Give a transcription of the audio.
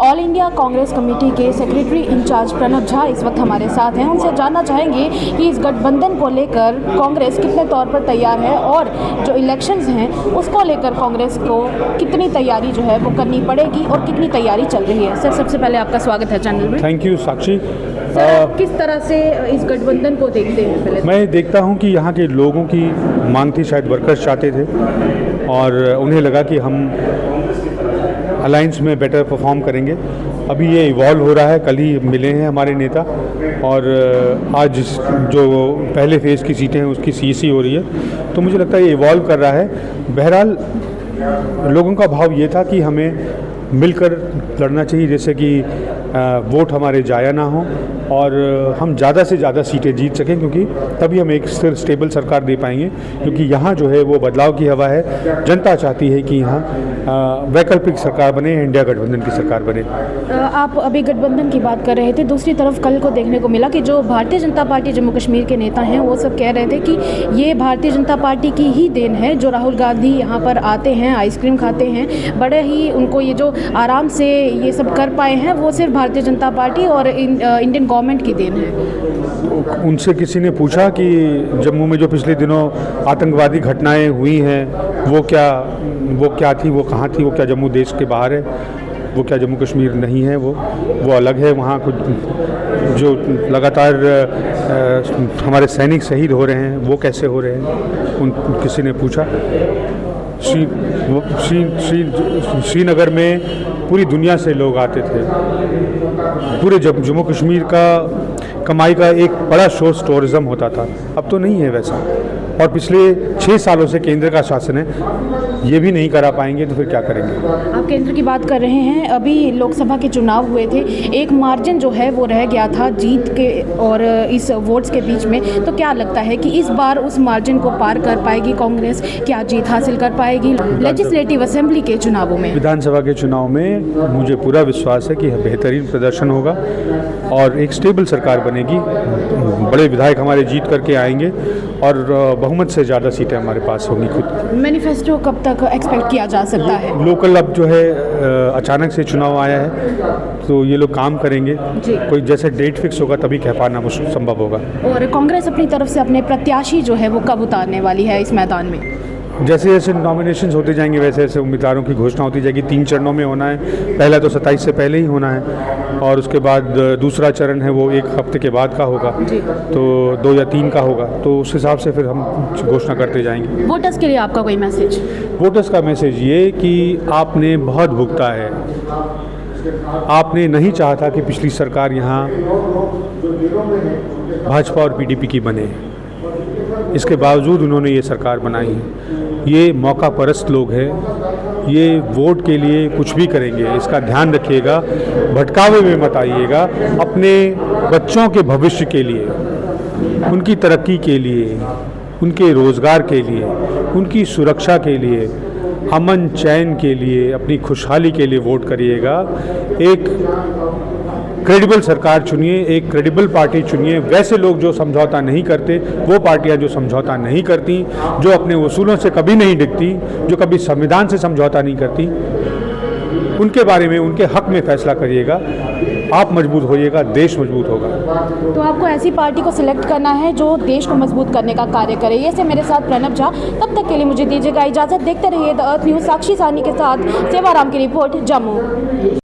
All India Congress committee के secretary in charge Pranab Jha इस वक्त हमारे साथ हैं। उनसे जानना चाहेंगे कि इस गठबंधन को लेकर कांग्रेस कितने तौर पर तैयार है और जो इलेक्शंस हैं उसको लेकर कांग्रेस को कितनी तैयारी जो है वो करनी पड़ेगी और कितनी तैयारी चल रही है। सर, सबसे पहले आपका स्वागत है चैनल में। Thank you Sakshi. सर, किस तरह से इस गठबंधन को देखते हैं? पहले मैं देखता हूं कि यहाँ के लोगों की मांग थी, शायद वर्कर्स चाहते थे और उन्हें लगा कि हम अलायंस में बेटर परफॉर्म करेंगे। अभी ये इवॉल्व हो रहा है। कल ही मिले हैं हमारे नेता और आज जो पहले फेज़ की सीटें हैं उसकी सीसी हो रही है, तो मुझे लगता है ये इवॉल्व कर रहा है। बहरहाल लोगों का भाव ये था कि हमें मिलकर लड़ना चाहिए, जैसे कि वोट हमारे जाया ना हो और हम ज़्यादा से ज़्यादा सीटें जीत सकें, क्योंकि तभी हम एक स्टेबल सरकार दे पाएंगे। क्योंकि यहाँ जो है वो बदलाव की हवा है। जनता चाहती है कि यहाँ वैकल्पिक सरकार बने, इंडिया गठबंधन की सरकार बने। आप अभी गठबंधन की बात कर रहे थे, दूसरी तरफ कल को देखने को मिला कि जो भारतीय जनता पार्टी जम्मू कश्मीर के नेता हैं वो सब कह रहे थे कि ये भारतीय जनता पार्टी की ही देन है। जो राहुल गांधी यहाँ पर आते हैं, आइसक्रीम खाते हैं, बड़े ही उनको ये जो आराम से ये सब कर पाए हैं वो सिर्फ भारतीय जनता पार्टी और इंडियन गवर्नमेंट की देन है। उनसे किसी ने पूछा कि जम्मू में जो पिछले दिनों आतंकवादी घटनाएं हुई हैं वो क्या थी, वो कहाँ थी, वो क्या जम्मू देश के बाहर है, वो क्या जम्मू कश्मीर नहीं है, वो अलग है। वहाँ कुछ जो लगातार हमारे सैनिक शहीद हो रहे हैं वो कैसे हो रहे हैं, किसी ने पूछा। श्रीनगर में पूरी दुनिया से लोग आते थे। पूरे जम्मू कश्मीर का कमाई का एक बड़ा सोर्स टूरिज़्म होता था, अब तो नहीं है वैसा। और पिछले 6 सालों से केंद्र का शासन है, ये भी नहीं करा पाएंगे तो फिर क्या करेंगे। आप केंद्र की बात कर रहे हैं। अभी लोकसभा के चुनाव हुए थे, एक मार्जिन जो है वो रह गया था जीत के और इस वोट्स के बीच में, तो क्या लगता है कि इस बार उस मार्जिन को पार कर पाएगी कांग्रेस? क्या जीत हासिल कर पाएगी लेजिस्लेटिव असेंबली के चुनावों में? विधानसभा के चुनाव में मुझे पूरा विश्वास है कि बेहतरीन प्रदर्शन होगा और एक स्टेबल सरकार बनेगी। बड़े विधायक हमारे जीत करके आएंगे और बहुमत से ज़्यादा सीटें हमारे पास होंगी। खुद मैनिफेस्टो कब तक एक्सपेक्ट किया जा सकता है? लोकल अब जो है अचानक से चुनाव आया है तो ये लोग काम करेंगे। कोई जैसे डेट फिक्स होगा तभी कह पाना संभव होगा। और कांग्रेस अपनी तरफ से अपने प्रत्याशी जो है वो कब उतारने वाली है इस मैदान में? जैसे जैसे नॉमिनेशंस होते जाएंगे वैसे वैसे उम्मीदवारों की घोषणा होती जाएगी। 3 चरणों में होना है। पहला तो 27 से पहले ही होना है और उसके बाद दूसरा चरण है वो 1 हफ्ते के बाद का होगा, तो 2 या 3 का होगा, तो उस हिसाब से फिर हम घोषणा करते जाएंगे। वोटर्स के लिए आपका कोई मैसेज? वोटर्स का मैसेज ये कि आपने बहुत भुगता है। आपने नहीं चाहा था कि पिछली सरकार यहाँ भाजपा और पीडीपी की बने, इसके बावजूद उन्होंने ये सरकार बनाई है। ये मौका परस्त लोग हैं, ये वोट के लिए कुछ भी करेंगे, इसका ध्यान रखिएगा। भटकावे में मत आइएगा। अपने बच्चों के भविष्य के लिए, उनकी तरक्की के लिए, उनके रोज़गार के लिए, उनकी सुरक्षा के लिए, अमन चैन के लिए, अपनी खुशहाली के लिए वोट करिएगा। एक क्रेडिबल सरकार चुनिए, एक क्रेडिबल पार्टी चुनिए। वैसे लोग जो समझौता नहीं करते, वो पार्टियां जो समझौता नहीं करती, जो अपने उसूलों से कभी नहीं डिगती, जो कभी संविधान से समझौता नहीं करती, उनके बारे में, उनके हक में फैसला करिएगा। आप मजबूत होइएगा, देश मजबूत होगा। तो आपको ऐसी पार्टी को सिलेक्ट करना है जो देश को मजबूत करने का कार्य करे। ये से मेरे साथ प्रणब झा। तब तक के लिए मुझे दीजिएगा इजाज़त। देखते रहिए द अर्थ न्यूज़। साक्षी सानी के साथ सेवाराम की रिपोर्ट, जम्मू।